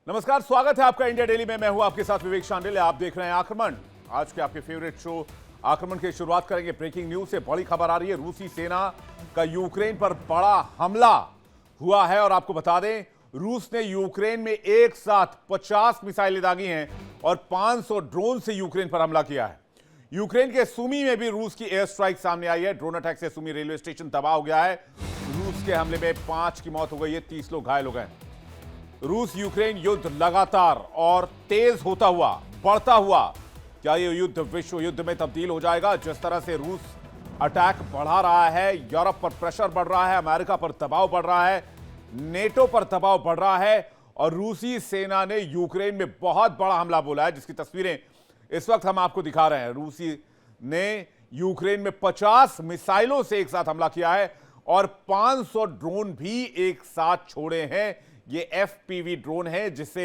नमस्कार, स्वागत है आपका इंडिया डेली में। मैं हूं आपके साथ विवेक शांडिल्य। आप देख रहे हैं आक्रमण, आज के आपके फेवरेट शो आक्रमण की शुरुआत करेंगे ब्रेकिंग न्यूज से। बड़ी खबर आ रही है, रूसी सेना का यूक्रेन पर बड़ा हमला हुआ है। और आपको बता दें, रूस ने यूक्रेन में एक साथ 50 मिसाइलें दागी हैं और 500 ड्रोन से यूक्रेन पर हमला किया है। यूक्रेन के सुमी में भी रूस की एयर स्ट्राइक सामने आई है। ड्रोन अटैक से सुमी रेलवे स्टेशन तबाह हो गया है। रूस के हमले में 5 की मौत हो गई है, 30 लोग घायल हो गए। रूस यूक्रेन युद्ध लगातार और तेज होता हुआ, बढ़ता हुआ, क्या यह युद्ध विश्व युद्ध में तब्दील हो जाएगा? जिस तरह से रूस अटैक बढ़ा रहा है, यूरोप पर प्रेशर बढ़ रहा है, अमेरिका पर दबाव बढ़ रहा है, नेटो पर दबाव बढ़ रहा है और रूसी सेना ने यूक्रेन में बहुत बड़ा हमला बोला है, जिसकी तस्वीरें इस वक्त हम आपको दिखा रहे हैं। रूसी ने यूक्रेन में 50 मिसाइलों से एक साथ हमला किया है और 500 ड्रोन भी एक साथ छोड़े हैं। ये FPV ड्रोन है जिससे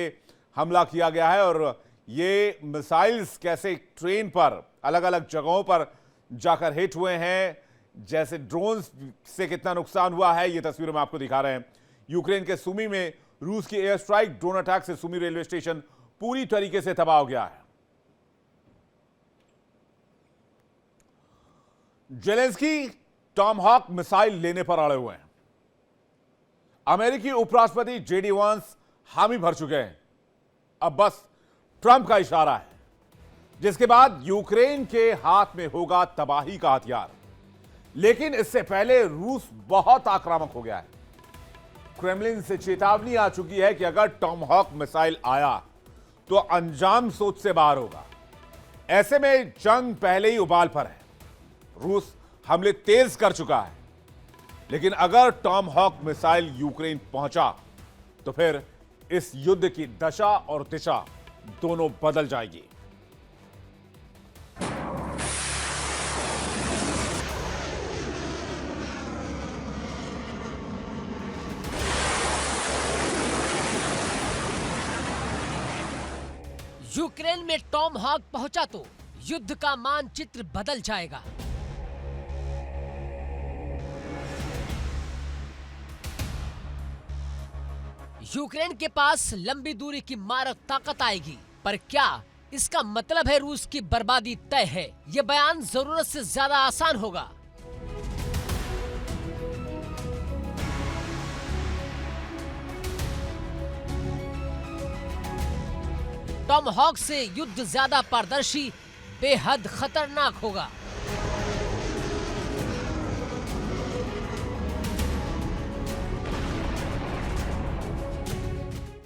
हमला किया गया है और ये मिसाइल्स कैसे ट्रेन पर अलग अलग जगहों पर जाकर हिट हुए हैं, जैसे ड्रोन से कितना नुकसान हुआ है, ये तस्वीरों में आपको दिखा रहे हैं। यूक्रेन के सुमी में रूस की एयर स्ट्राइक, ड्रोन अटैक से सुमी रेलवे स्टेशन पूरी तरीके से तबाह हो गया है। जेलेंस्की टॉमहॉक मिसाइल लेने पर अड़े हुए हैं। अमेरिकी उपराष्ट्रपति JD वांस हामी भर चुके हैं। अब बस ट्रंप का इशारा है, जिसके बाद यूक्रेन के हाथ में होगा तबाही का हथियार। लेकिन इससे पहले रूस बहुत आक्रामक हो गया है। क्रेमलिन से चेतावनी आ चुकी है कि अगर टॉमहॉक मिसाइल आया तो अंजाम सोच से बाहर होगा। ऐसे में जंग पहले ही उबाल पर है। रूस हमले तेज कर चुका है, लेकिन अगर टॉमहॉक मिसाइल यूक्रेन पहुंचा तो फिर इस युद्ध की दशा और दिशा दोनों बदल जाएगी। यूक्रेन में टॉमहॉक पहुंचा तो युद्ध का मानचित्र बदल जाएगा। यूक्रेन के पास लंबी दूरी की मारक ताकत आएगी, पर क्या इसका मतलब है रूस की बर्बादी तय है? यह बयान जरूरत से ज्यादा आसान होगा। टॉमहॉक से युद्ध ज्यादा पारदर्शी, बेहद खतरनाक होगा।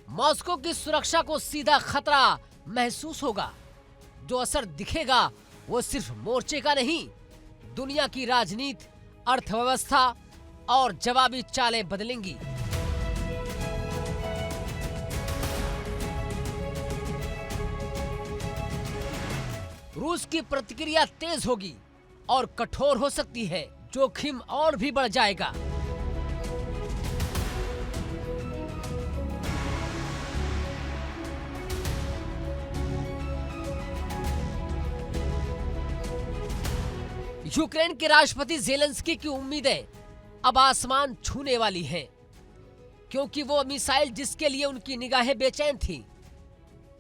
मॉस्को की सुरक्षा को सीधा खतरा महसूस होगा। जो असर दिखेगा वो सिर्फ मोर्चे का नहीं, दुनिया की राजनीति, अर्थव्यवस्था और जवाबी चालें बदलेंगी। रूस की प्रतिक्रिया तेज होगी और कठोर हो सकती है। जोखिम और भी बढ़ जाएगा। यूक्रेन के राष्ट्रपति जेलेंस्की की उम्मीदें अब आसमान छूने वाली हैं, क्योंकि वो मिसाइल जिसके लिए उनकी निगाहें बेचैन थी,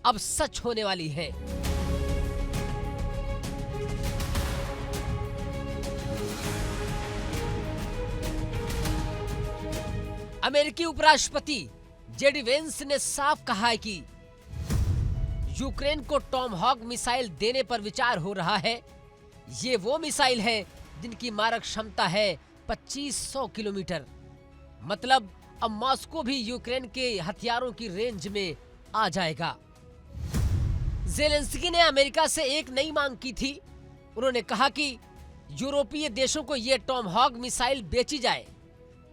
अब सच होने वाली है। अमेरिकी उपराष्ट्रपति JD वांस ने साफ कहा है कि यूक्रेन को टॉमहॉक मिसाइल देने पर विचार हो रहा है। ये वो मिसाइल है जिनकी मारक क्षमता है 2500 किलोमीटर। मतलब अब मॉस्को भी यूक्रेन के हथियारों की रेंज में आ जाएगा। जेलेंस्की ने अमेरिका से एक नई मांग की थी। उन्होंने कहा कि यूरोपीय देशों को ये टॉमहॉक मिसाइल बेची जाए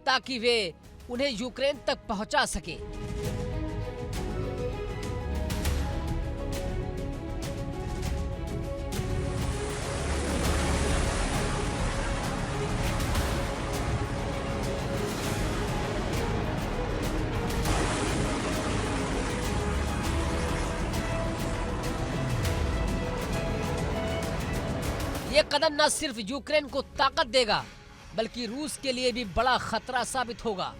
ताकि वे उन्हें यूक्रेन तक पहुंचा सके। ये कदम न सिर्फ यूक्रेन को ताकत देगा, बल्कि रूस के लिए भी बड़ा खतरा साबित होगा।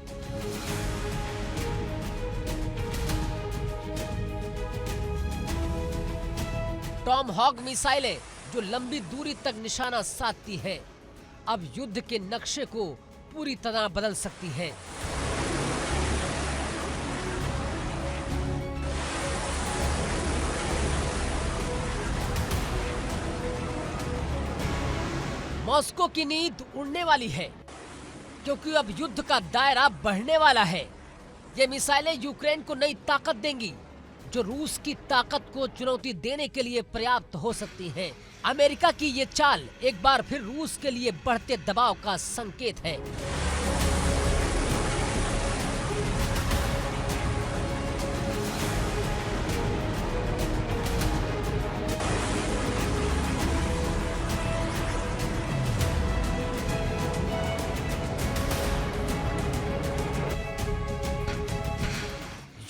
टॉमहॉक मिसाइलें जो लंबी दूरी तक निशाना साधती हैं, अब युद्ध के नक्शे को पूरी तरह बदल सकती हैं। मॉस्को की नींद उड़ने वाली है, क्योंकि अब युद्ध का दायरा बढ़ने वाला है। ये मिसाइलें यूक्रेन को नई ताकत देंगी, जो रूस की ताकत को चुनौती देने के लिए पर्याप्त हो सकती हैं। अमेरिका की ये चाल एक बार फिर रूस के लिए बढ़ते दबाव का संकेत है।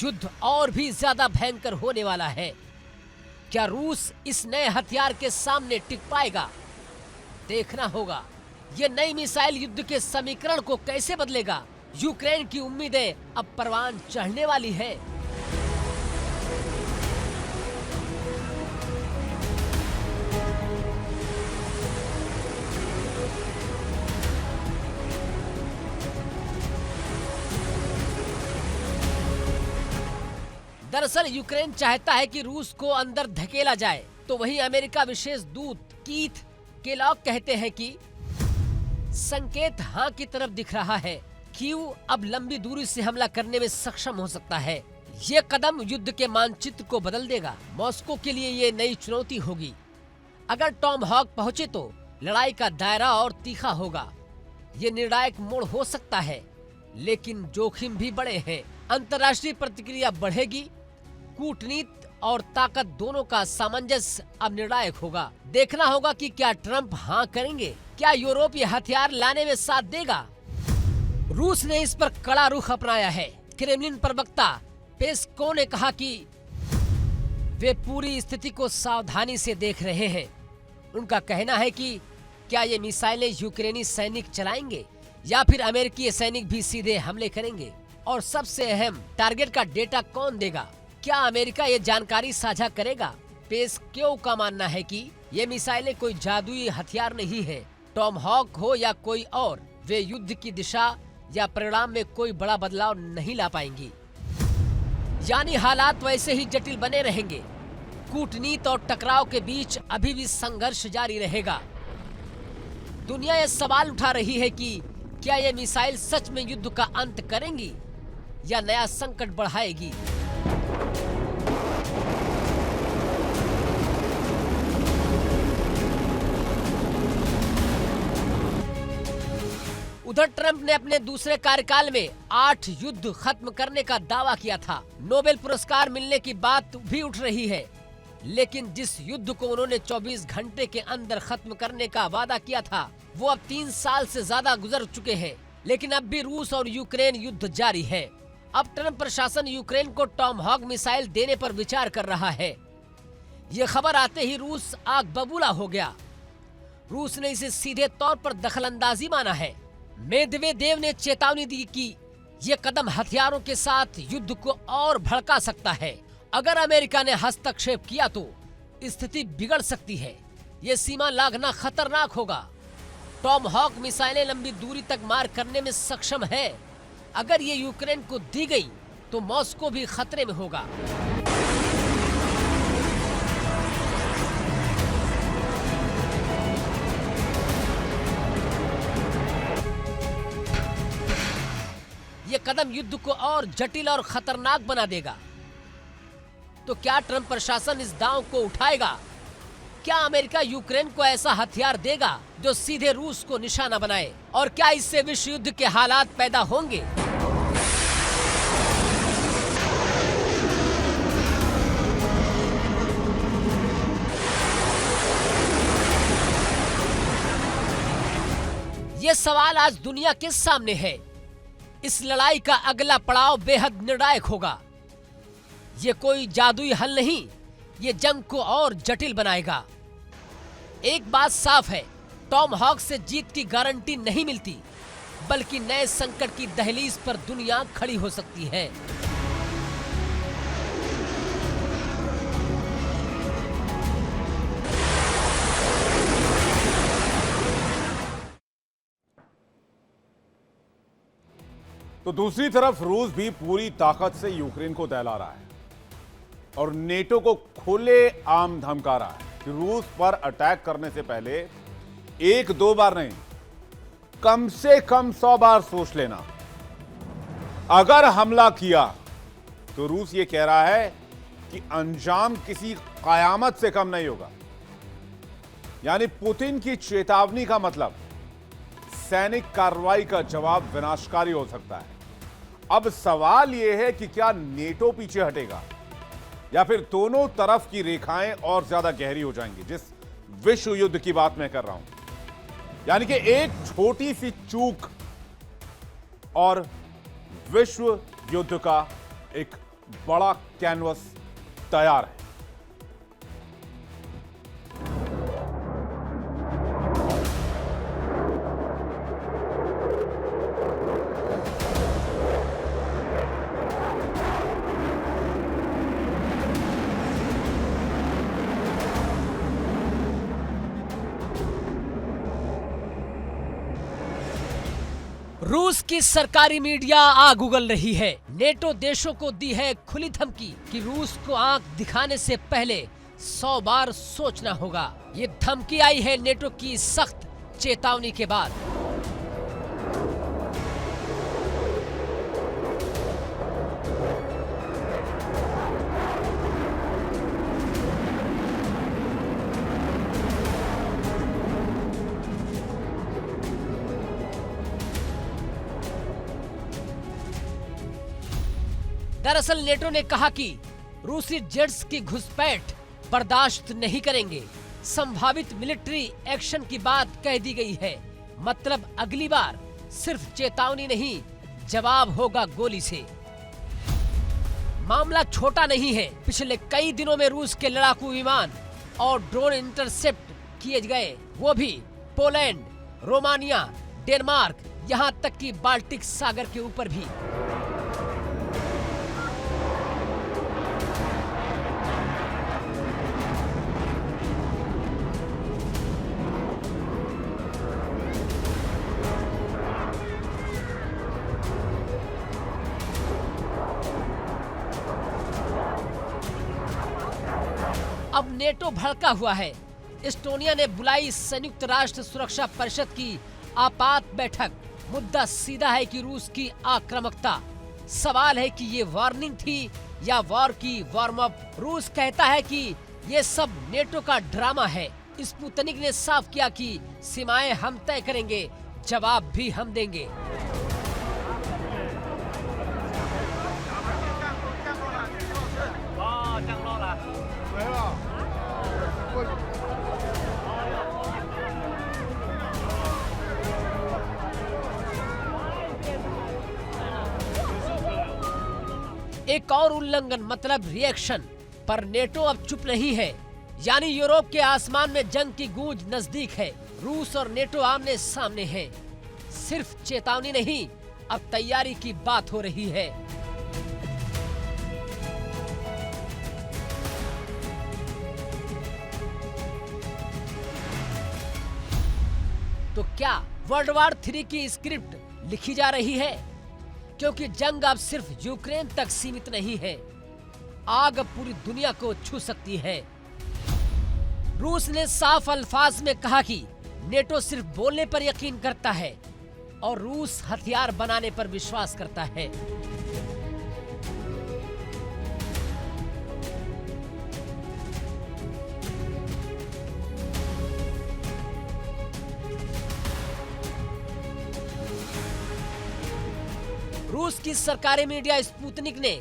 युद्ध और भी ज्यादा भयंकर होने वाला है। क्या रूस इस नए हथियार के सामने टिक पाएगा? देखना होगा। ये नई मिसाइल युद्ध के समीकरण को कैसे बदलेगा? यूक्रेन की उम्मीदें अब परवान चढ़ने वाली है। दरअसल यूक्रेन चाहता है कि रूस को अंदर धकेला जाए, तो वहीं अमेरिका विशेष दूत कीथ केलॉग कहते हैं कि संकेत हां की तरफ दिख रहा है। कीव अब लंबी दूरी से हमला करने में सक्षम हो सकता है। ये कदम युद्ध के मानचित्र को बदल देगा। मॉस्को के लिए ये नई चुनौती होगी। अगर टॉमहॉक पहुंचे तो लड़ाई का दायरा और तीखा होगा। ये निर्णायक मोड़ हो सकता है, लेकिन जोखिम भी बड़े हैं। अंतर्राष्ट्रीय प्रतिक्रिया बढ़ेगी। कूटनीति और ताकत दोनों का सामंजस्य अब निर्णायक होगा। देखना होगा कि क्या ट्रंप हाँ करेंगे, क्या यूरोप ये हथियार लाने में साथ देगा। रूस ने इस पर कड़ा रुख अपनाया है। क्रेमलिन प्रवक्ता पेस्को ने कहा कि वे पूरी स्थिति को सावधानी से देख रहे हैं। उनका कहना है कि क्या ये मिसाइलें यूक्रेनी सैनिक चलाएंगे या फिर अमेरिकी सैनिक भी सीधे हमले करेंगे, और सबसे अहम, टारगेट का डेटा कौन देगा? क्या अमेरिका ये जानकारी साझा करेगा? पेस्को का मानना है कि ये मिसाइलें कोई जादुई हथियार नहीं है। टॉमहॉक हो या कोई और, वे युद्ध की दिशा या परिणाम में कोई बड़ा बदलाव नहीं ला पाएंगी। यानी हालात वैसे ही जटिल बने रहेंगे। कूटनीति और टकराव के बीच अभी भी संघर्ष जारी रहेगा। दुनिया ये सवाल उठा रही है कि क्या ये मिसाइल सच में युद्ध का अंत करेंगी या नया संकट बढ़ाएगी? उधर ट्रंप ने अपने दूसरे कार्यकाल में 8 युद्ध खत्म करने का दावा किया था। नोबेल पुरस्कार मिलने की बात भी उठ रही है, लेकिन जिस युद्ध को उन्होंने 24 घंटे के अंदर खत्म करने का वादा किया था, वो अब 3 साल से ज्यादा गुजर चुके हैं। लेकिन अब भी रूस और यूक्रेन युद्ध जारी है। अब ट्रंप प्रशासन यूक्रेन को टॉमहॉक मिसाइल देने पर विचार कर रहा है। ये खबर आते ही रूस आग बबूला हो गया। रूस ने इसे सीधे तौर पर दखलंदाजी माना है। मेदवेदेव ने चेतावनी दी कि ये कदम हथियारों के साथ युद्ध को और भड़का सकता है। अगर अमेरिका ने हस्तक्षेप किया तो स्थिति बिगड़ सकती है। ये सीमा लांघना खतरनाक होगा। टॉमहॉक मिसाइलें लंबी दूरी तक मार करने में सक्षम है। अगर ये यूक्रेन को दी गई तो मॉस्को भी खतरे में होगा। ये कदम युद्ध को और जटिल और खतरनाक बना देगा। तो क्या ट्रंप प्रशासन इस दांव को उठाएगा? क्या अमेरिका यूक्रेन को ऐसा हथियार देगा जो सीधे रूस को निशाना बनाए? और क्या इससे विश्व युद्ध के हालात पैदा होंगे? ये सवाल आज दुनिया के सामने है। इस लड़ाई का अगला पड़ाव बेहद निर्णायक होगा। ये कोई जादुई हल नहीं, ये जंग को और जटिल बनाएगा। एक बात साफ है, टॉमहॉक से जीत की गारंटी नहीं मिलती, बल्कि नए संकट की दहलीज पर दुनिया खड़ी हो सकती है। तो दूसरी तरफ रूस भी पूरी ताकत से यूक्रेन को दहला रहा है और नेटो को खुले आम धमका रहा है कि रूस पर अटैक करने से पहले एक दो बार नहीं, कम से कम 100 बार सोच लेना। अगर हमला किया तो रूस ये कह रहा है कि अंजाम किसी कयामत से कम नहीं होगा। यानी पुतिन की चेतावनी का मतलब सैनिक कार्रवाई का जवाब विनाशकारी हो सकता है। अब सवाल यह है कि क्या नेटो पीछे हटेगा या फिर दोनों तरफ की रेखाएं और ज्यादा गहरी हो जाएंगी, जिस विश्व युद्ध की बात मैं कर रहा हूं। यानी कि एक छोटी सी चूक और विश्व युद्ध का एक बड़ा कैनवस तैयार है। रूस की सरकारी मीडिया आग उगल रही है। नेटो देशों को दी है खुली धमकी कि रूस को आंख दिखाने से पहले 100 बार सोचना होगा। ये धमकी आई है नेटो की सख्त चेतावनी के बाद। दरअसल नेटो ने कहा कि रूसी जेट्स की घुसपैठ बर्दाश्त नहीं करेंगे। संभावित मिलिट्री एक्शन की बात कह दी गई है। मतलब अगली बार सिर्फ चेतावनी नहीं, जवाब होगा गोली से। मामला छोटा नहीं है। पिछले कई दिनों में रूस के लड़ाकू विमान और ड्रोन इंटरसेप्ट किए गए, वो भी पोलैंड, रोमानिया, डेनमार्क, यहाँ तक कि बाल्टिक सागर के ऊपर भी। अब नेटो भड़का हुआ है। एस्टोनिया ने बुलाई संयुक्त राष्ट्र सुरक्षा परिषद की आपात बैठक। मुद्दा सीधा है कि रूस की आक्रामकता। सवाल है कि ये वार्निंग थी या वॉर की वार्म अप। रूस कहता है कि ये सब नेटो का ड्रामा है। स्पुतनिक ने साफ किया कि सीमाएं हम तय करेंगे, जवाब भी हम देंगे। एक और उल्लंघन मतलब रिएक्शन पर नेटो अब चुप नहीं है। यानी यूरोप के आसमान में जंग की गूंज नजदीक है। रूस और नेटो आमने सामने हैं। सिर्फ चेतावनी नहीं, अब तैयारी की बात हो रही है। तो क्या वर्ल्ड वॉर 3 की स्क्रिप्ट लिखी जा रही है? क्योंकि जंग अब सिर्फ यूक्रेन तक सीमित नहीं है। आग अब पूरी दुनिया को छू सकती है। रूस ने साफ अल्फाज में कहा कि नेटो सिर्फ बोलने पर यकीन करता है और रूस हथियार बनाने पर विश्वास करता है। रूस की सरकारी मीडिया स्पुतनिक ने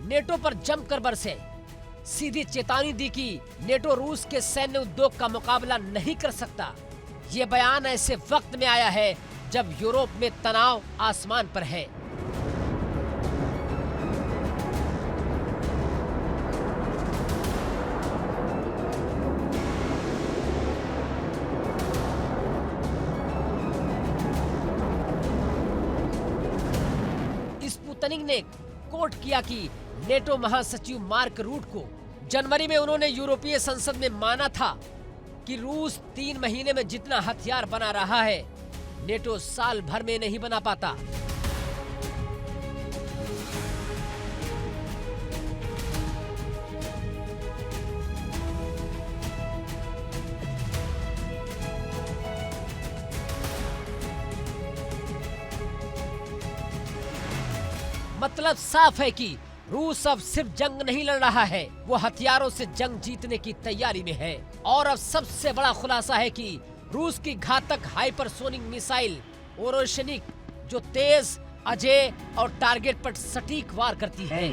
नेटो पर जमकर बरसे। सीधी चेतावनी दी कि नेटो रूस के सैन्य उद्योग का मुकाबला नहीं कर सकता। ये बयान ऐसे वक्त में आया है जब यूरोप में तनाव आसमान पर है। स्पुतनिक ने कोट किया कि नेटो महासचिव मार्क रूट को जनवरी में उन्होंने यूरोपीय संसद में माना था कि रूस 3 महीने में जितना हथियार बना रहा है, नेटो साल भर में नहीं बना पाता। मतलब साफ है कि रूस अब सिर्फ जंग नहीं लड़ रहा है, वो हथियारों से जंग जीतने की तैयारी में है। और अब सबसे बड़ा खुलासा है कि रूस की घातक हाइपरसोनिक मिसाइल ओरेशनिक, जो तेज, अजेय और टारगेट पर सटीक वार करती है,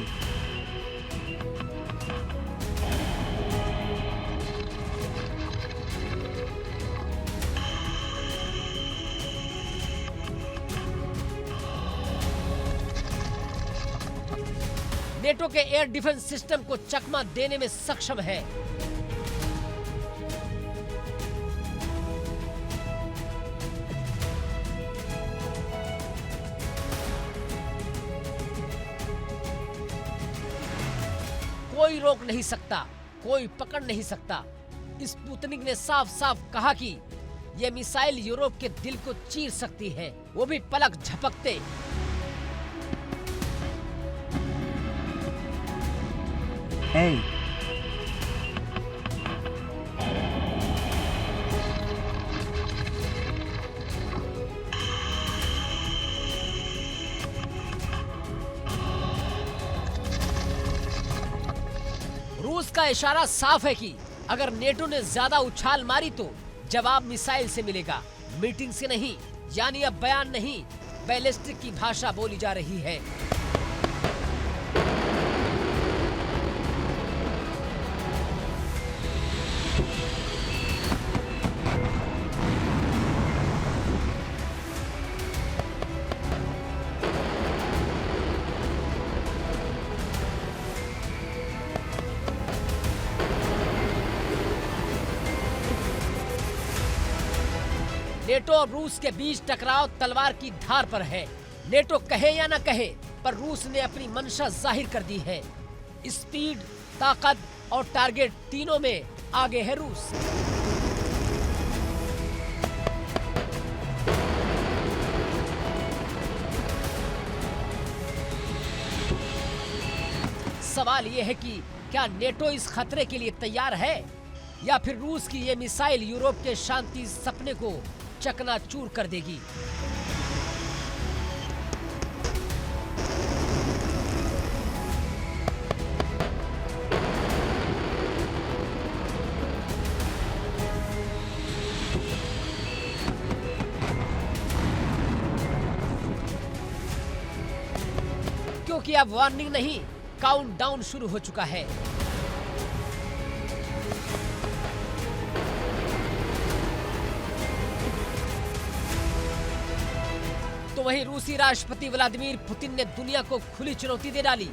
नेटो के एयर डिफेंस सिस्टम को चकमा देने में सक्षम है। कोई रोक नहीं सकता, कोई पकड़ नहीं सकता। स्पुतनिक ने साफ साफ कहा कि यह मिसाइल यूरोप के दिल को चीर सकती है, वो भी पलक झपकते। रूस का इशारा साफ है कि अगर नेटो ने ज्यादा उछाल मारी तो जवाब मिसाइल से मिलेगा, मीटिंग से नहीं। यानी अब बयान नहीं, बैलिस्टिक की भाषा बोली जा रही है। नेटो और रूस के बीच टकराव तलवार की धार पर है। नेटो कहे या न कहे, पर रूस ने अपनी मंशा जाहिर कर दी है। स्पीड, ताकत और टारगेट तीनों में आगे है रूस। सवाल यह है कि क्या नेटो इस खतरे के लिए तैयार है, या फिर रूस की ये मिसाइल यूरोप के शांति सपने को चकनाचूर कर देगी। क्योंकि अब वार्निंग नहीं, काउंटडाउन शुरू हो चुका है। तो वहीं रूसी राष्ट्रपति व्लादिमीर पुतिन ने दुनिया को खुली चुनौती दे डाली।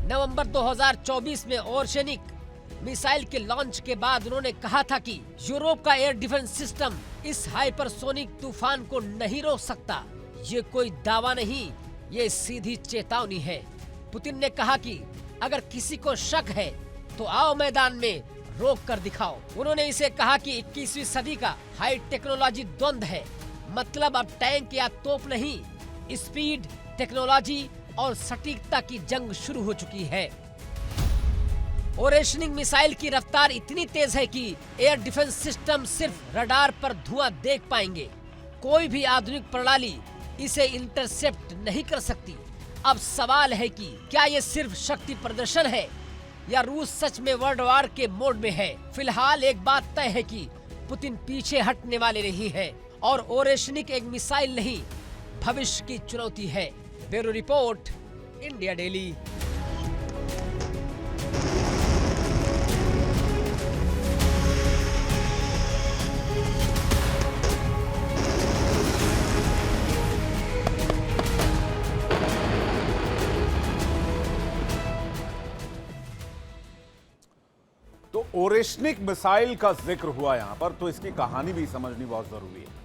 नवंबर 2024 में ओरेशनिक मिसाइल के लॉन्च के बाद उन्होंने कहा था कि यूरोप का एयर डिफेंस सिस्टम इस हाइपरसोनिक तूफान को नहीं रोक सकता। ये कोई दावा नहीं, ये सीधी चेतावनी है। पुतिन ने कहा कि अगर किसी को शक है तो आओ मैदान में रोक कर दिखाओ। उन्होंने इसे कहा कि 21वीं सदी का हाई टेक्नोलॉजी द्वंद है। मतलब अब टैंक या तोप नहीं, स्पीड, टेक्नोलॉजी और सटीकता की जंग शुरू हो चुकी है। ओरेशनिक मिसाइल की रफ्तार इतनी तेज है कि एयर डिफेंस सिस्टम सिर्फ रडार पर धुआं देख पाएंगे। कोई भी आधुनिक प्रणाली इसे इंटरसेप्ट नहीं कर सकती। अब सवाल है कि क्या ये सिर्फ शक्ति प्रदर्शन है या रूस सच में वर्ल्ड वॉर के मोड में है। फिलहाल एक बात तय है कि पुतिन पीछे हटने वाले नहीं है और ओरेशनिक एक मिसाइल नहीं, भविष्य की चुनौती है। Bureau report, India daily. तो ओरेशनिक मिसाइल का जिक्र हुआ यहां पर, तो इसकी कहानी भी समझनी बहुत जरूरी है।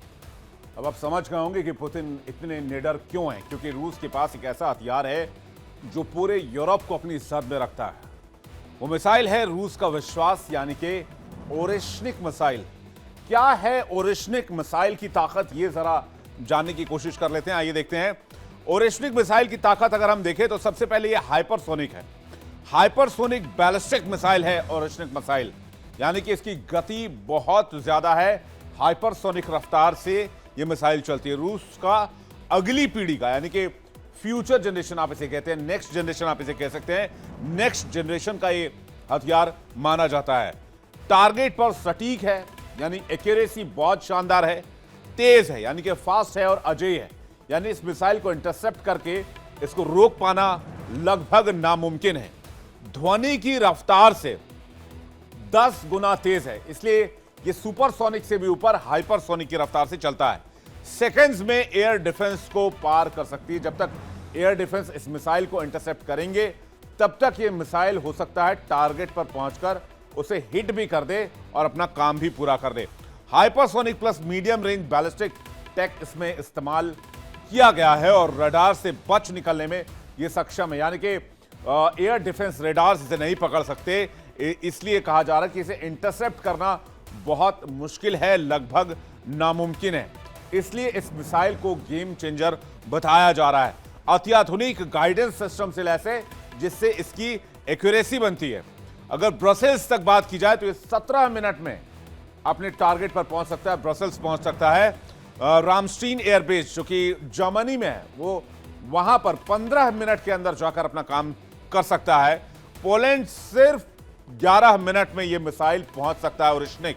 अब आप समझ गए होंगे कि पुतिन इतने निडर क्यों हैं, क्योंकि रूस के पास एक ऐसा हथियार है जो पूरे यूरोप को अपनी जद में रखता है। वो मिसाइल है रूस का विश्वास, यानी कि ओरेशनिक मिसाइल। क्या है ओरेशनिक मिसाइल की ताकत, ये जरा जानने की कोशिश कर लेते हैं। आइए देखते हैं ओरेशनिक मिसाइल की ताकत। अगर हम देखें तो सबसे पहले ये हाइपरसोनिक है। हाइपरसोनिक बैलिस्टिक मिसाइल है ओरेशनिक मिसाइल, यानी कि इसकी गति बहुत ज्यादा है। हाइपरसोनिक रफ्तार से यह मिसाइल चलती है। रूस का अगली पीढ़ी का, यानी कि फ्यूचर जनरेशन आप इसे कहते हैं, नेक्स्ट जनरेशन आप इसे कह सकते हैं, नेक्स्ट जनरेशन का ये हथियार माना जाता है। टारगेट पर सटीक है, यानी एक्यूरेसी बहुत शानदार है। तेज है, यानी कि फास्ट है और अजेय है, यानी इस मिसाइल को इंटरसेप्ट करके इसको रोक पाना लगभग नामुमकिन है। ध्वनि की रफ्तार से 10 गुना तेज है, इसलिए यह सुपरसोनिक से भी ऊपर हाइपरसोनिक की रफ्तार से चलता है। सेकेंड्स में एयर डिफेंस को पार कर सकती है। जब तक एयर डिफेंस इस मिसाइल को इंटरसेप्ट करेंगे, तब तक यह मिसाइल हो सकता है टारगेट पर पहुंचकर उसे हिट भी कर दे और अपना काम भी पूरा कर दे। Hypersonic plus medium range ballistic tech इसमें इस्तेमाल किया गया है और रडार से बच निकलने में यह सक्षम है, यानी कि एयर डिफेंस रडार इसे नहीं पकड़ सकते। इसलिए कहा जा रहा है कि इसे इंटरसेप्ट करना बहुत मुश्किल है, लगभग नामुमकिन है। इसलिए इस मिसाइल को गेम चेंजर बताया जा रहा है। अत्याधुनिक गाइडेंस सिस्टम से लैस है, जिससे इसकी एक्यूरेसी बनती है। अगर ब्रसेल्स तक बात की जाए तो ये 17 मिनट में अपने टारगेट पर पहुंच सकता है, ब्रसेल्स पहुंच सकता है। रामस्टीन एयरबेस जो कि जर्मनी में है, वो वहां पर 15 मिनट के अंदर जाकर अपना काम कर सकता है। पोलैंड सिर्फ 11 मिनट में यह मिसाइल पहुंच सकता है। ओरेशनिक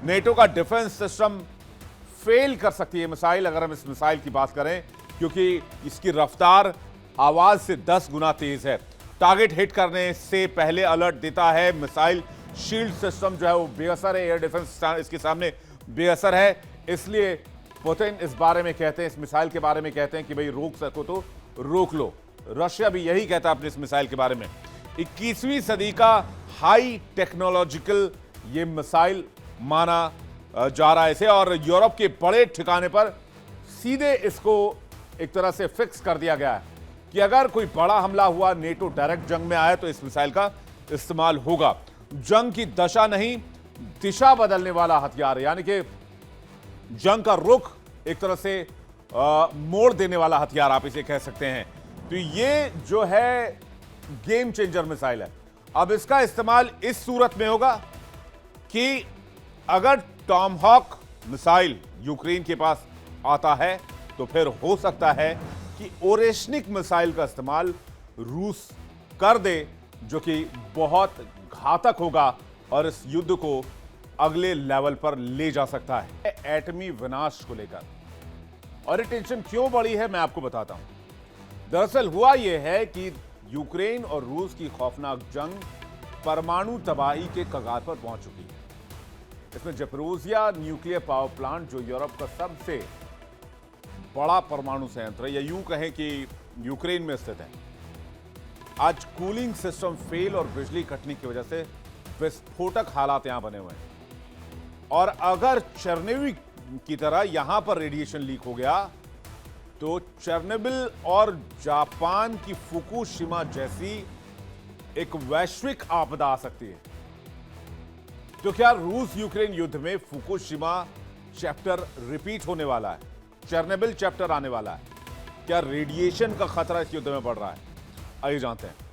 नेटो का डिफेंस सिस्टम फेल कर सकती है मिसाइल, अगर हम इस मिसाइल की बात करें, क्योंकि इसकी रफ्तार आवाज से 10 गुना तेज है। टारगेट हिट करने से पहले अलर्ट देता है। मिसाइल शील्ड सिस्टम जो है वो बेअसर है, एयर डिफेंस इसके सामने बेअसर है। इसलिए पुतिन इस बारे में कहते हैं, इस मिसाइल के बारे में कहते हैं कि भाई रोक सको तो रोक लो। रशिया भी यही कहता है अपने इस मिसाइल के बारे में। 21वीं सदी का हाई टेक्नोलॉजिकल ये मिसाइल माना जा रहा है इसे, और यूरोप के बड़े ठिकाने पर सीधे इसको एक तरह से फिक्स कर दिया गया है कि अगर कोई बड़ा हमला हुआ, नेटो डायरेक्ट जंग में आए, तो इस मिसाइल का इस्तेमाल होगा। जंग की दशा नहीं, दिशा बदलने वाला हथियार है, यानी कि जंग का रुख एक तरह से मोड़ देने वाला हथियार आप इसे कह सकते हैं। तो ये जो है गेम चेंजर मिसाइल है। अब इसका इस्तेमाल इस सूरत में होगा कि अगर टॉमहॉक मिसाइल यूक्रेन के पास आता है, तो फिर हो सकता है कि ओरेशनिक मिसाइल का इस्तेमाल रूस कर दे, जो कि बहुत घातक होगा और इस युद्ध को अगले लेवल पर ले जा सकता है। एटमी विनाश को लेकर और ये टेंशन क्यों बढ़ी है, मैं आपको बताता हूं। दरअसल हुआ यह है कि यूक्रेन और रूस की खौफनाक जंग परमाणु तबाही के कगार पर पहुंच चुकी है। इसमें ज़पोरिज़िया न्यूक्लियर पावर प्लांट, जो यूरोप का सबसे बड़ा परमाणु संयंत्र है, या यूं कहें कि यूक्रेन में स्थित है, आज कूलिंग सिस्टम फेल और बिजली कटने की वजह से विस्फोटक हालात यहां बने हुए हैं। और अगर चेर्नोबिल की तरह यहां पर रेडिएशन लीक हो गया, तो चेर्नोबिल और जापान की फुकुशिमा जैसी एक वैश्विक आपदा आ सकती है। तो क्या रूस यूक्रेन युद्ध में फुकुशिमा चैप्टर रिपीट होने वाला है, चेर्नोबिल चैप्टर आने वाला है? क्या रेडिएशन का खतरा इस युद्ध में बढ़ रहा है? आइए जानते हैं।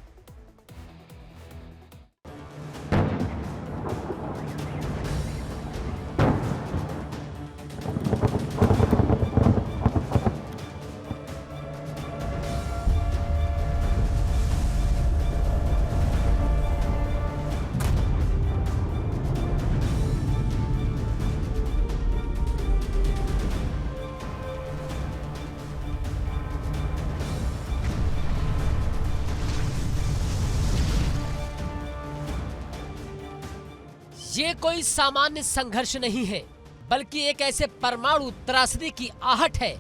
ये कोई सामान्य संघर्ष नहीं है, बल्कि एक ऐसे परमाणु त्रासदी की आहट है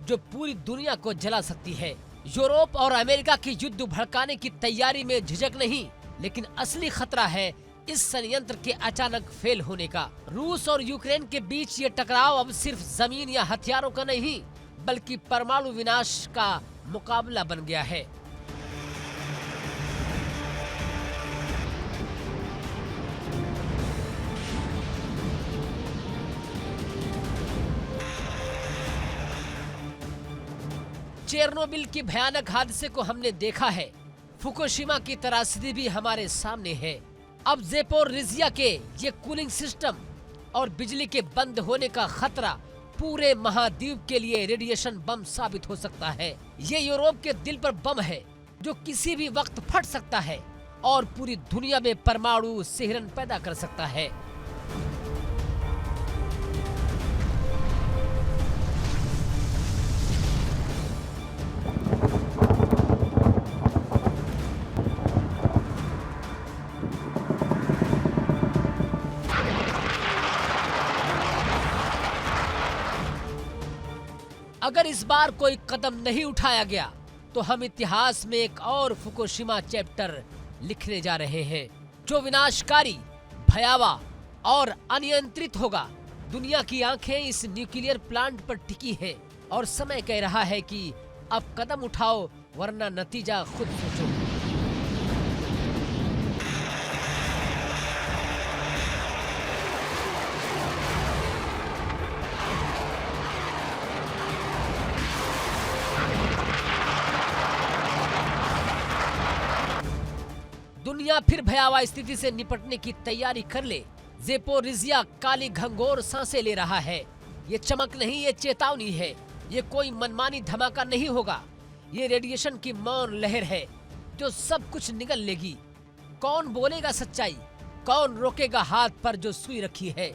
जो पूरी दुनिया को जला सकती है। यूरोप और अमेरिका की युद्ध भड़काने की तैयारी में झिझक नहीं, लेकिन असली खतरा है इस संयंत्र के अचानक फेल होने का। रूस और यूक्रेन के बीच ये टकराव अब सिर्फ जमीन या हथियारों का नहीं, बल्कि परमाणु विनाश का मुकाबला बन गया है। चेर्नोबिल के भयानक हादसे को हमने देखा है। फुकुशिमा की त्रासदी भी हमारे सामने है। अब ज़ेपोरिज़िया के ये कूलिंग सिस्टम और बिजली के बंद होने का खतरा पूरे महाद्वीप के लिए रेडिएशन बम साबित हो सकता है। ये यूरोप के दिल पर बम है जो किसी भी वक्त फट सकता है और पूरी दुनिया में परमाणु सिहरन पैदा कर सकता है। अगर इस बार कोई कदम नहीं उठाया गया तो हम इतिहास में एक और फुकुशिमा चैप्टर लिखने जा रहे हैं, जो विनाशकारी, भयावह और अनियंत्रित होगा। दुनिया की आंखें इस न्यूक्लियर प्लांट पर टिकी हैं और समय कह रहा है कि अब कदम उठाओ, वरना नतीजा खुद सोचो। दुनिया फिर भयावह स्थिति से निपटने की तैयारी कर ले। ज़ेपोरिज़िया काली घंघोर सांसें ले रहा है। ये चमक नहीं, ये चेतावनी है। ये कोई मनमानी धमाका नहीं होगा। ये रेडिएशन की मौन लहर है जो सब कुछ निगल लेगी। कौन बोलेगा सच्चाई? कौन रोकेगा हाथ पर जो सुई रखी है?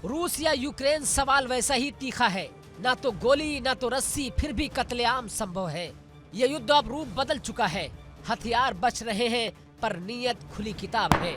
रूस या यूक्रेन, सवाल वैसा ही तीखा है। ना तो गोली, ना तो रस्सी, फिर भी कत्लेआम संभव है। ये युद्ध अब रूप बदल चुका है। हथियार बच रहे हैं पर नीयत खुली किताब है।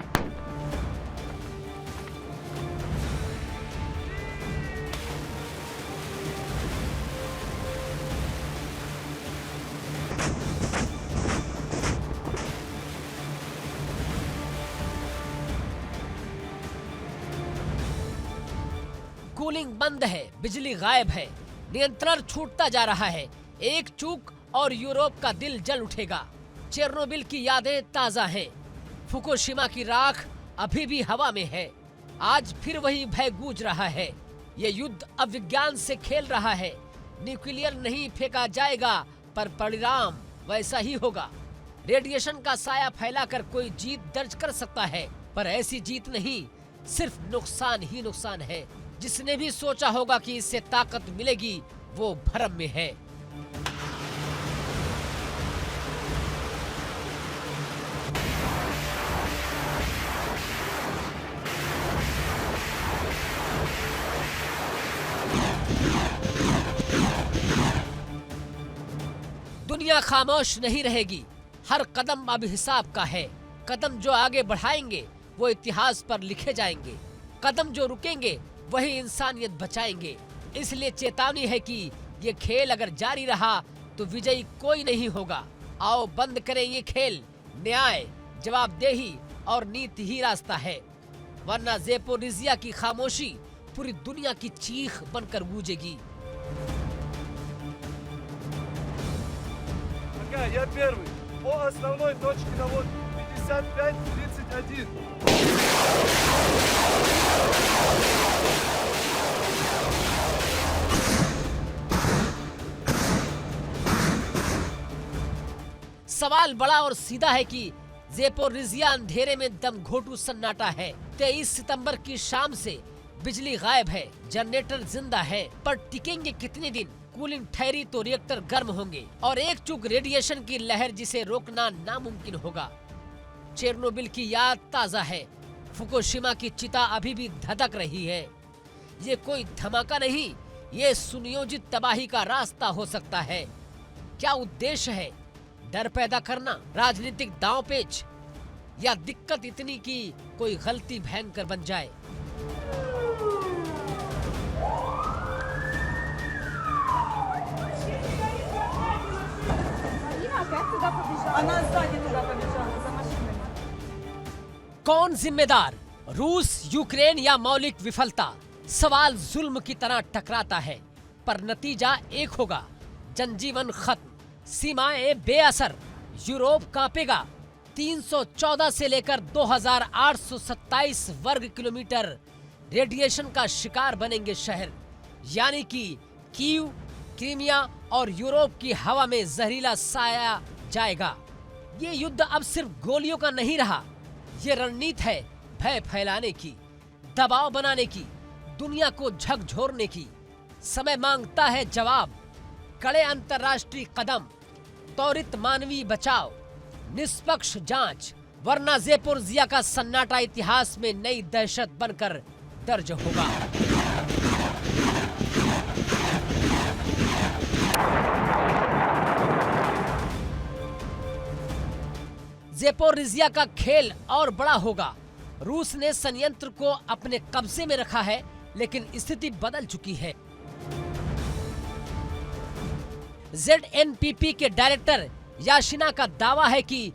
कूलिंग बंद है, बिजली गायब है, नियंत्रण छूटता जा रहा है। एक चूक और यूरोप का दिल जल उठेगा। चेरनोबिल की यादें ताजा हैं। फुकुशिमा की राख अभी भी हवा में है। आज फिर वही भय गूंज रहा है। ये युद्ध अब विज्ञान से खेल रहा है। न्यूक्लियर नहीं फेंका जाएगा, पर परिणाम वैसा ही होगा। रेडिएशन का साया फैलाकर कोई जीत दर्ज कर सकता है, पर ऐसी जीत नहीं, सिर्फ नुकसान ही नुकसान है। जिसने भी सोचा होगा कि इससे ताकत मिलेगी, वो भ्रम में है। दुनिया खामोश नहीं रहेगी। हर कदम अब हिसाब का है। कदम जो आगे बढ़ाएंगे वो इतिहास पर लिखे जाएंगे। कदम जो रुकेंगे वही इंसानियत बचाएंगे। इसलिए चेतावनी है कि ये खेल अगर जारी रहा तो विजयी कोई नहीं होगा। आओ बंद करें ये खेल। न्याय, जवाबदेही और नीति ही रास्ता है, वरना ज़ेपोरिज़िया की खामोशी पूरी दुनिया की चीख बनकर गूंजेगी। Я первый. По основной точке наводки. 55-31. सवाल बड़ा और सीधा है कि ज़ेपोरिज़िया अंधेरे में दम घोटू सन्नाटा है। 23 सितंबर की शाम से बिजली गायब है, जनरेटर जिंदा है, पर टिकेंगे कितने दिन? कूलिंग ठहरी तो रिएक्टर गर्म होंगे और एक चूक रेडिएशन की लहर जिसे रोकना नामुमकिन होगा। चेरनोबिल की याद ताजा है। फुकुशिमा की चिता अभी भी धधक रही है। ये कोई धमाका नहीं, ये सुनियोजित तबाही का रास्ता हो सकता है। क्या उद्देश्य है? डर पैदा करना, राजनीतिक दांवपेच, या दिक्कत इतनी कि कोई गलती भयंकर बन जाए? Она сзади туда побежала, за машинами. कौन जिम्मेदार? रूस, यूक्रेन या मौलिक विफलता? सवाल जुल्म की तरह टकराता है, पर नतीजा एक होगा। जनजीवन खत्म, सीमाएं बेअसर, यूरोप कांपेगा। 314 से लेकर 2827 वर्ग किलोमीटर रेडिएशन का शिकार बनेंगे शहर, यानी कि कीव, क्रीमिया और यूरोप की हवा में जहरीला साया जाएगा। ये युद्ध अब सिर्फ गोलियों का नहीं रहा, ये रणनीति है भय फैलाने की, दबाव बनाने की, दुनिया को झकझोरने की। समय मांगता है जवाब, कड़े अंतर्राष्ट्रीय कदम, त्वरित मानवीय बचाव, निष्पक्ष जांच, वरना ज़ेपोरिज़िया का सन्नाटा इतिहास में नई दहशत बनकर दर्ज होगा। ज़ेपोरिज़िया का खेल और बड़ा होगा। रूस ने संयंत्र को अपने कब्जे में रखा है, लेकिन स्थिति बदल चुकी है। ZNPP के डायरेक्टर याशिना का दावा है कि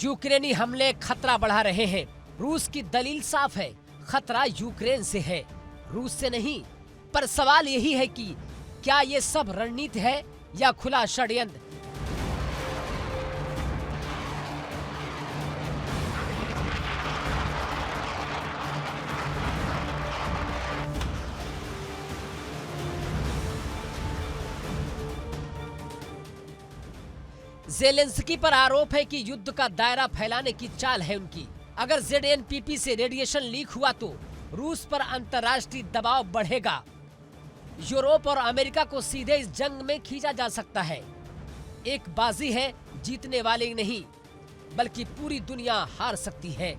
यूक्रेनी हमले खतरा बढ़ा रहे हैं। रूस की दलील साफ है, खतरा यूक्रेन से है, रूस से नहीं। पर सवाल यही है कि क्या ये सब रणनीति है या खुला षड्यंत्र? ज़ेलेंस्की पर आरोप है कि युद्ध का दायरा फैलाने की चाल है उनकी। अगर ZNPP से रेडिएशन लीक हुआ तो रूस पर अंतर्राष्ट्रीय दबाव बढ़ेगा। यूरोप और अमेरिका को सीधे इस जंग में खींचा जा सकता है। एक बाजी है, जीतने वाले नहीं बल्कि पूरी दुनिया हार सकती है।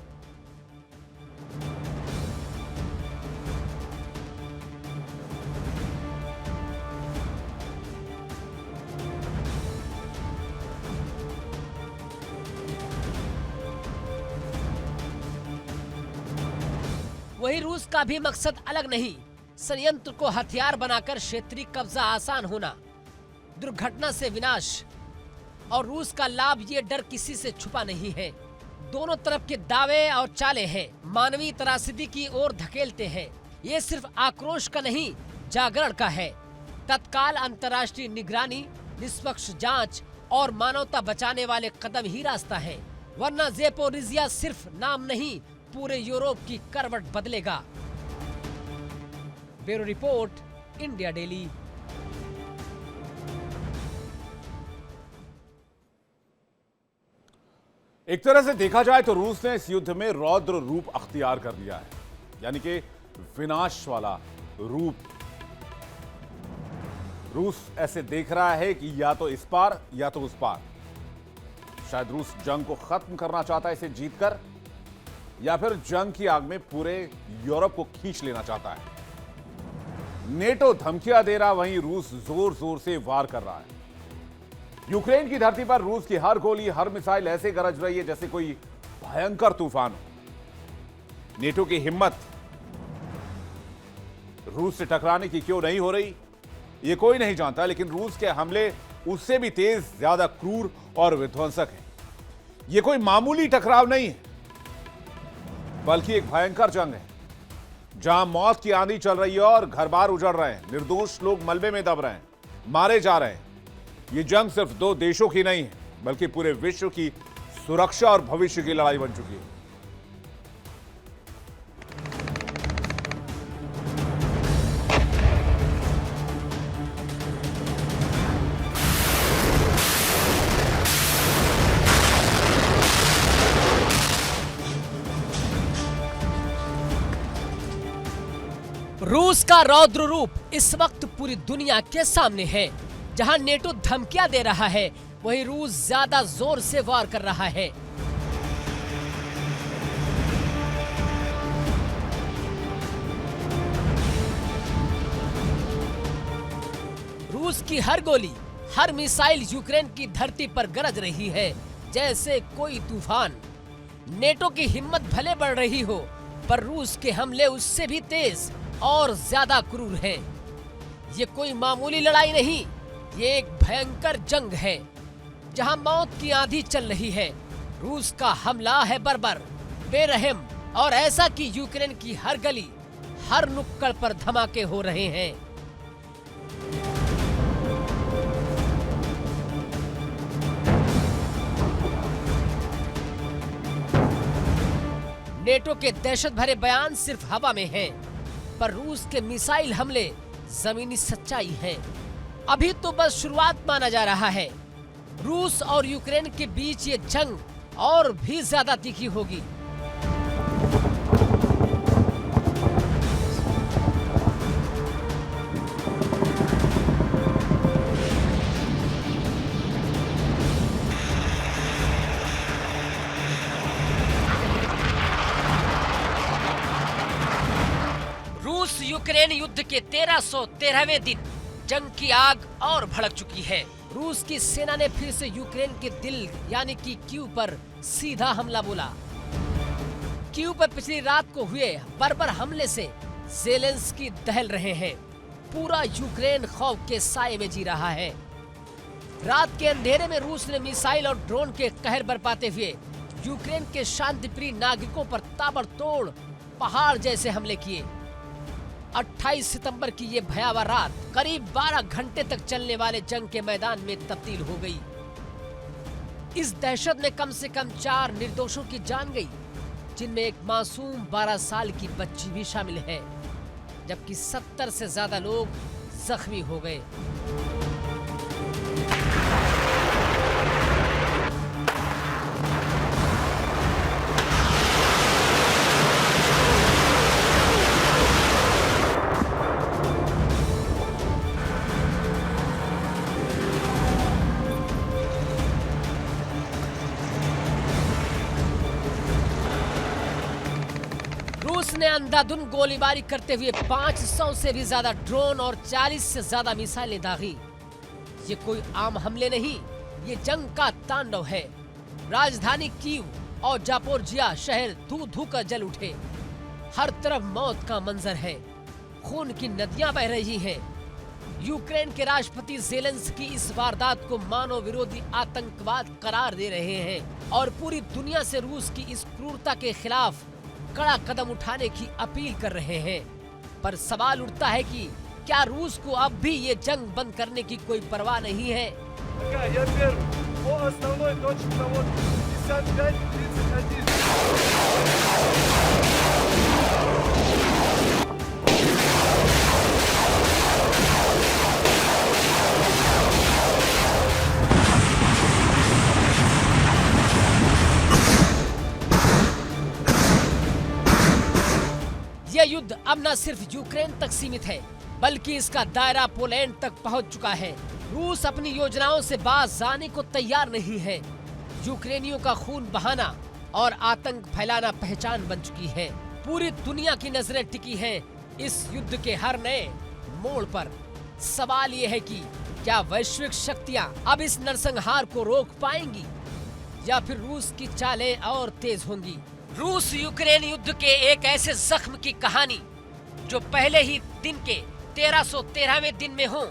वही रूस का भी मकसद अलग नहीं, संयंत्र को हथियार बनाकर क्षेत्रीय कब्जा आसान होना, दुर्घटना से विनाश। और रूस का लाभ ये डर किसी से छुपा नहीं है। दोनों तरफ के दावे और चाले हैं, मानवीय त्रासदी की ओर धकेलते हैं। ये सिर्फ आक्रोश का नहीं, जागरण का है। तत्काल अंतर्राष्ट्रीय निगरानी, निष्पक्ष जांच और मानवता बचाने वाले कदम ही रास्ता है, वरना ज़ेपोरिज़िया सिर्फ नाम नहीं, पूरे यूरोप की करवट बदलेगा। Bureau report, India daily. एक तरह से देखा जाए तो रूस ने इस युद्ध में रौद्र रूप अख्तियार कर लिया है, यानी कि विनाश वाला रूप। रूस ऐसे देख रहा है कि या तो इस पार या तो उस पार। शायद रूस जंग को खत्म करना चाहता है इसे जीतकर, या फिर जंग की आग में पूरे यूरोप को खींच लेना चाहता है। नेटो धमकियां दे रहा, वहीं रूस जोर जोर से वार कर रहा है। यूक्रेन की धरती पर रूस की हर गोली, हर मिसाइल ऐसे गरज रही है जैसे कोई भयंकर तूफान हो। नेटो की हिम्मत रूस से टकराने की क्यों नहीं हो रही, ये कोई नहीं जानता, लेकिन रूस के हमले उससे भी तेज, ज्यादा क्रूर और विध्वंसक हैं। ये कोई मामूली टकराव नहीं है, बल्कि एक भयंकर जंग है, जहां मौत की आंधी चल रही है और घर बार उजड़ रहे हैं, निर्दोष लोग मलबे में दब रहे हैं, मारे जा रहे हैं। ये जंग सिर्फ दो देशों की नहीं है, बल्कि पूरे विश्व की सुरक्षा और भविष्य की लड़ाई बन चुकी है। रूस का रौद्र रूप इस वक्त पूरी दुनिया के सामने है। जहां नेटो धमकियां दे रहा है, वहीं रूस ज्यादा जोर से वार कर रहा है। रूस की हर गोली, हर मिसाइल यूक्रेन की धरती पर गरज रही है जैसे कोई तूफान। नेटो की हिम्मत भले बढ़ रही हो, पर रूस के हमले उससे भी तेज और ज्यादा क्रूर है। ये कोई मामूली लड़ाई नहीं, ये एक भयंकर जंग है जहां मौत की आंधी चल रही है। रूस का हमला है बर्बर, बेरहम और ऐसा कि यूक्रेन की हर गली, हर नुक्कड़ पर धमाके हो रहे हैं। नेटो के दहशत भरे बयान सिर्फ हवा में हैं, पर रूस के मिसाइल हमले जमीनी सच्चाई है। अभी तो बस शुरुआत माना जा रहा है। रूस और यूक्रेन के बीच ये जंग और भी ज्यादा तीखी होगी। रूस यूक्रेन युद्ध के 1313वें दिन जंग की आग और भड़क चुकी है। रूस की सेना ने फिर से यूक्रेन के दिल यानी कि कीव पर सीधा हमला बोला। कीव पर पिछली रात को हुए बर्बर हमले से ज़ेलेंस्की दहल रहे हैं। पूरा यूक्रेन खौफ के साए में जी रहा है। रात के अंधेरे में रूस ने मिसाइल और ड्रोन के कहर बरपाते हुए यूक्रेन के शांतिप्रिय नागरिकों पर ताबड़तोड़ पहाड़ जैसे हमले किए। 28 सितंबर की ये भयावह रात करीब 12 घंटे तक चलने वाले जंग के मैदान में तब्दील हो गई। इस दहशत में कम से कम 4 निर्दोषों की जान गई, जिनमें एक मासूम 12 साल की बच्ची भी शामिल है, जबकि 70 से ज्यादा लोग जख्मी हो गए। रूस ने अंधाधुंध गोलीबारी करते हुए 500 से भी ज्यादा ड्रोन और 40 से ज्यादा मिसाइलें दागी। ये कोई आम हमले नहीं, ये जंग का तांडव है। राजधानी कीव और जापोरिजिया शहर धू-धू कर जल उठे। हर तरफ मौत का मंजर है, खून की नदियां बह रही हैं। यूक्रेन के राष्ट्रपति ज़ेलेंस्की इस वारदात को मानव विरोधी आतंकवाद करार दे रहे हैं और पूरी दुनिया से रूस की इस क्रूरता के खिलाफ कड़ा कदम उठाने की अपील कर रहे हैं। पर सवाल उठता है कि क्या रूस को अब भी ये जंग बंद करने की कोई परवाह नहीं है? Я первый. По основной точке наводки 55-31. यह युद्ध अब न सिर्फ यूक्रेन तक सीमित है, बल्कि इसका दायरा पोलैंड तक पहुंच चुका है। रूस अपनी योजनाओं से बाज आने को तैयार नहीं है। यूक्रेनियों का खून बहाना और आतंक फैलाना पहचान बन चुकी है। पूरी दुनिया की नजरें टिकी हैं इस युद्ध के हर नए मोड़ पर। सवाल ये है कि क्या वैश्विक शक्तियां अब इस नरसंहार को रोक पाएंगी या फिर रूस की चालें और तेज होंगी? रूस यूक्रेन युद्ध के एक ऐसे जख्म की कहानी जो पहले ही दिन के 1313वें दिन में हो,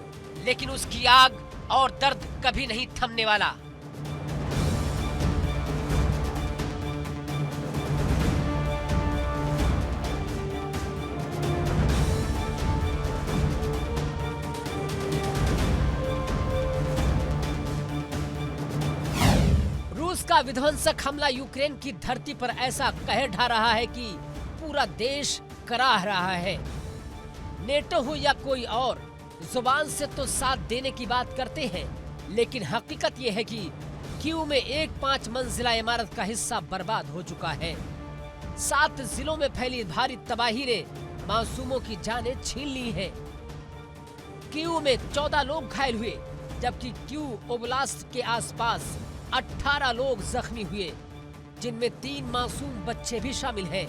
लेकिन उसकी आग और दर्द कभी नहीं थमने वाला। रूस का विध्वंसक हमला यूक्रेन की धरती पर ऐसा कहर ढा रहा है कि पूरा देश कराह रहा है। नेटो हो या कोई और, जुबान से तो साथ देने की बात करते हैं, लेकिन हकीकत यह है कि कीव में एक 5 मंजिला इमारत का हिस्सा बर्बाद हो चुका है। 7 जिलों में फैली भारी तबाही ने मासूमों की जानें छीन ली हैं। कीव में 14 लोग घायल हुए, जबकि कीव ओब्लास्ट के आसपास 18 लोग जख्मी हुए, जिनमें 3 मासूम बच्चे भी शामिल हैं।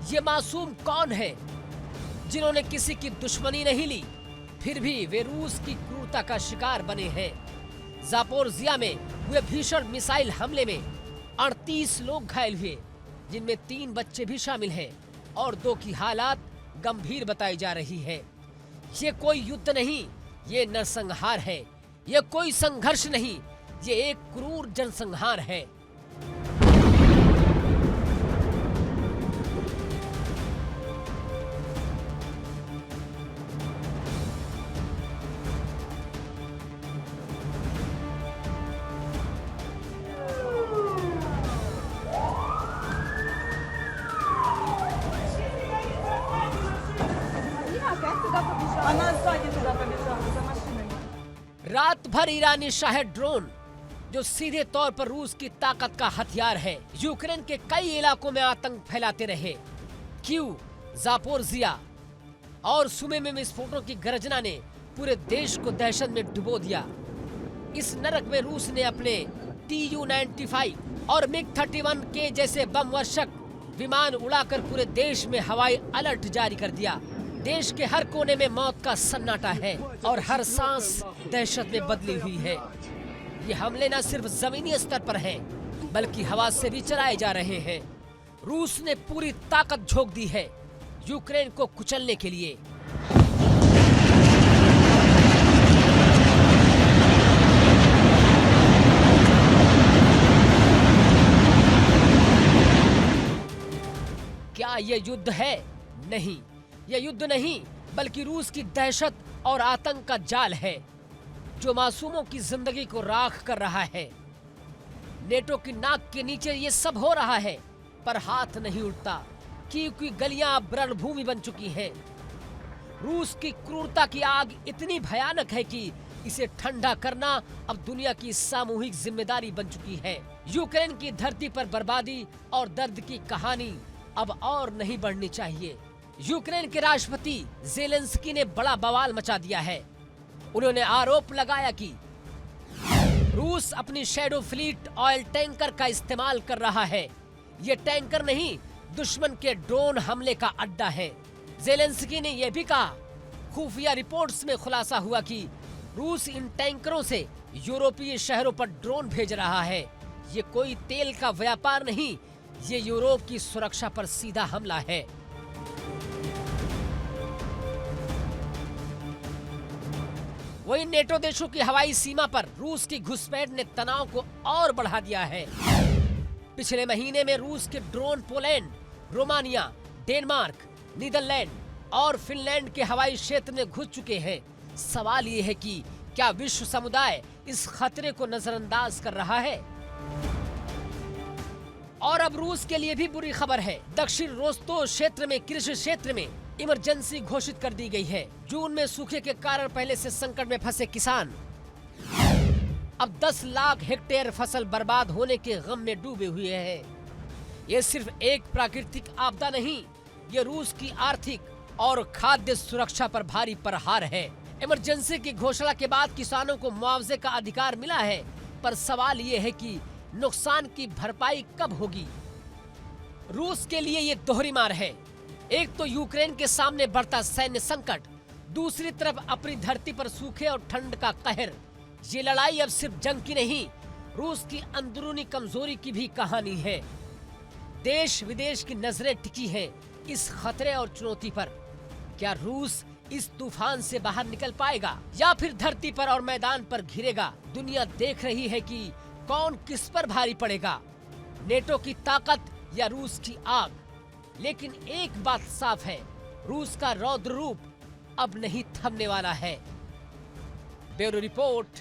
ये मासूम कौन है जिन्होंने किसी की दुश्मनी नहीं ली, फिर भी वे रूस की क्रूरता का शिकार बने हैं। जापोरिजिया में हुए भीषण मिसाइल हमले में 38 लोग घायल हुए, जिनमें 3 बच्चे भी शामिल हैं और 2 की हालात गंभीर बताई जा रही है। ये कोई युद्ध नहीं, ये नरसंहार है। ये कोई संघर्ष नहीं, ये एक क्रूर जनसंहार है। भर ईरानी शाहेद ड्रोन जो सीधे तौर पर रूस की ताकत का हथियार है, यूक्रेन के कई इलाकों में आतंक फैलाते रहे। कीव, जापोरिजिया और सुमी में विस्फोटों की गर्जना ने पूरे देश को दहशत में डुबो दिया। इस नरक में रूस ने अपने Tu-95 और MiG-31K जैसे बम वर्षक विमान उड़ाकर पूरे देश में हवाई अलर्ट जारी कर दिया। देश के हर कोने में मौत का सन्नाटा है और हर सांस दहशत में बदली हुई है। ये हमले न सिर्फ जमीनी स्तर पर हैं, बल्कि हवा से भी चलाए जा रहे हैं। रूस ने पूरी ताकत झोंक दी है यूक्रेन को कुचलने के लिए। क्या ये युद्ध है? नहीं, यह युद्ध नहीं, बल्कि रूस की दहशत और आतंक का जाल है जो मासूमों की जिंदगी को राख कर रहा है। नेटो की नाक के नीचे ये सब हो रहा है, पर हाथ नहीं उठता क्योंकि गलियां अब रणभूमि बन चुकी हैं। रूस की क्रूरता की आग इतनी भयानक है कि इसे ठंडा करना अब दुनिया की सामूहिक जिम्मेदारी बन चुकी है। यूक्रेन की धरती पर बर्बादी और दर्द की कहानी अब और नहीं बढ़नी चाहिए। यूक्रेन के राष्ट्रपति ज़ेलेंस्की ने बड़ा बवाल मचा दिया है। उन्होंने आरोप लगाया कि रूस अपनी शैडो फ्लीट ऑयल टैंकर का इस्तेमाल कर रहा है। ये टैंकर नहीं, दुश्मन के ड्रोन हमले का अड्डा है। ज़ेलेंस्की ने यह भी कहा, खुफिया रिपोर्ट्स में खुलासा हुआ कि रूस इन टैंकरों से यूरोपीय शहरों पर ड्रोन भेज रहा है। ये कोई तेल का व्यापार नहीं, ये यूरोप की सुरक्षा पर सीधा हमला है। वहीं नेटो देशों की हवाई सीमा पर रूस की घुसपैठ ने तनाव को और बढ़ा दिया है। पिछले महीने में रूस के drone Poland, Romania, Denmark, Netherland और फिनलैंड के हवाई क्षेत्र में घुस चुके हैं। सवाल ये है कि क्या विश्व समुदाय इस खतरे को नजरअंदाज कर रहा है? और अब रूस के लिए भी बुरी खबर है। दक्षिण रोस्तोव क्षेत्र में कृषि क्षेत्र में इमरजेंसी घोषित कर दी गई है। जून में सूखे के कारण पहले से संकट में फंसे किसान अब 10 लाख हेक्टेयर फसल बर्बाद होने के गम में डूबे हुए हैं। ये सिर्फ एक प्राकृतिक आपदा नहीं, ये रूस की आर्थिक और खाद्य सुरक्षा पर भारी प्रहार है। इमरजेंसी की घोषणा के बाद किसानों को मुआवजे का अधिकार मिला है, पर सवाल ये है कि नुकसान की भरपाई कब होगी? रूस के लिए ये दोहरी मार है। एक तो यूक्रेन के सामने बढ़ता सैन्य संकट, दूसरी तरफ अपनी धरती पर सूखे और ठंड का कहर। ये लड़ाई अब सिर्फ जंग की नहीं, रूस की अंदरूनी कमजोरी की भी कहानी है। देश विदेश की नजरें टिकी हैं इस खतरे और चुनौती पर। क्या रूस इस तूफान से बाहर निकल पाएगा या फिर धरती पर और मैदान पर घिरेगा? दुनिया देख रही है कि कौन किस पर भारी पड़ेगा, नेटो की ताकत या रूस की आग। लेकिन एक बात साफ है, रूस का रौद्र रूप अब नहीं थमने वाला है। Bureau report,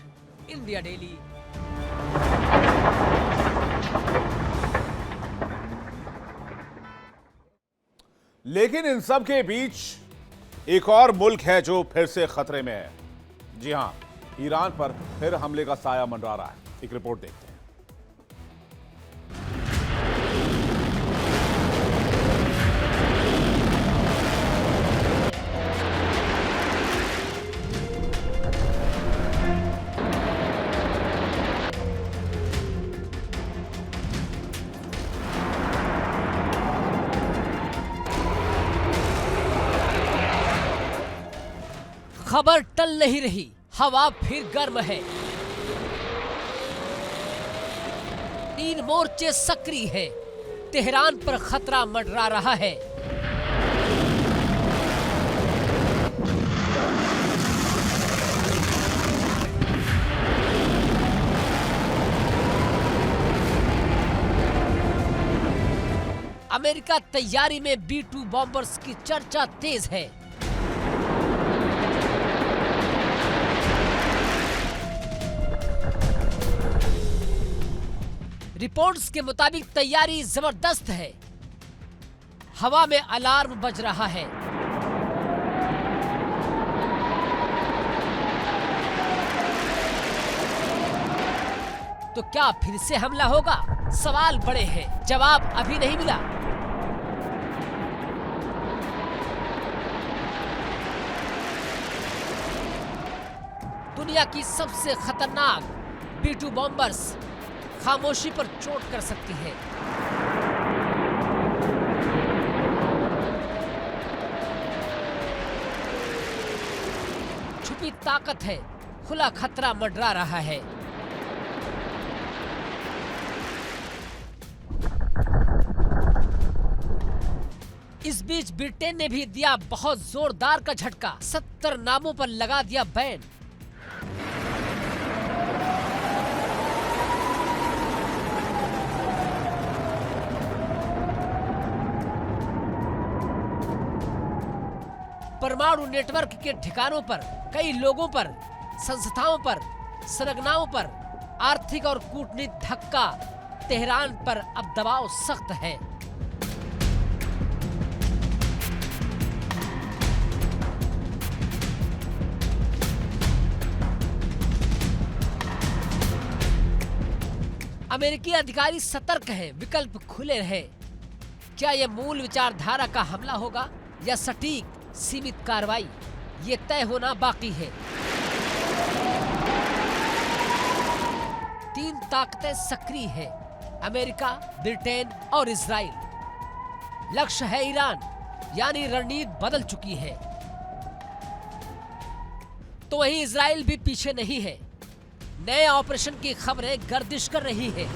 India daily. लेकिन इन सब के बीच एक और मुल्क है जो फिर से खतरे में है। जी हां, ईरान पर फिर हमले का साया मंडरा रहा है। एक रिपोर्ट देखते हैं। खबर टल नहीं रही, हवा फिर गर्म है। 3 मोर्चे सक्रिय हैं। तेहरान पर खतरा मंडरा रहा है। अमेरिका तैयारी में B-2 बॉम्बर्स की चर्चा तेज है। रिपोर्ट्स के मुताबिक तैयारी जबरदस्त है। हवा में अलार्म बज रहा है। तो क्या फिर से हमला होगा? सवाल बड़े हैं, जवाब अभी नहीं मिला। दुनिया की सबसे खतरनाक B-2 बॉम्बर्स खामोशी पर चोट कर सकती है। छुपी ताकत है, खुला खतरा मंडरा रहा है। इस बीच ब्रिटेन ने भी दिया बहुत जोरदार का झटका, 70 नामों पर लगा दिया बैन। परमाणु नेटवर्क के ठिकानों पर, कई लोगों पर, संस्थाओं पर, संरचनाओं पर आर्थिक और कूटनीतिक धक्का। तेहरान पर अब दबाव सख्त है। अमेरिकी अधिकारी सतर्क हैं, विकल्प खुले रहे। क्या यह मूल विचारधारा का हमला होगा या सटीक सीमित कार्रवाई? ये तय होना बाकी है। तीन ताकतें सक्रिय हैं, अमेरिका, ब्रिटेन और इजराइल। लक्ष्य है ईरान, यानी रणनीति बदल चुकी है। तो वहीं इजराइल भी पीछे नहीं है, नए ऑपरेशन की खबरें गर्दिश कर रही है।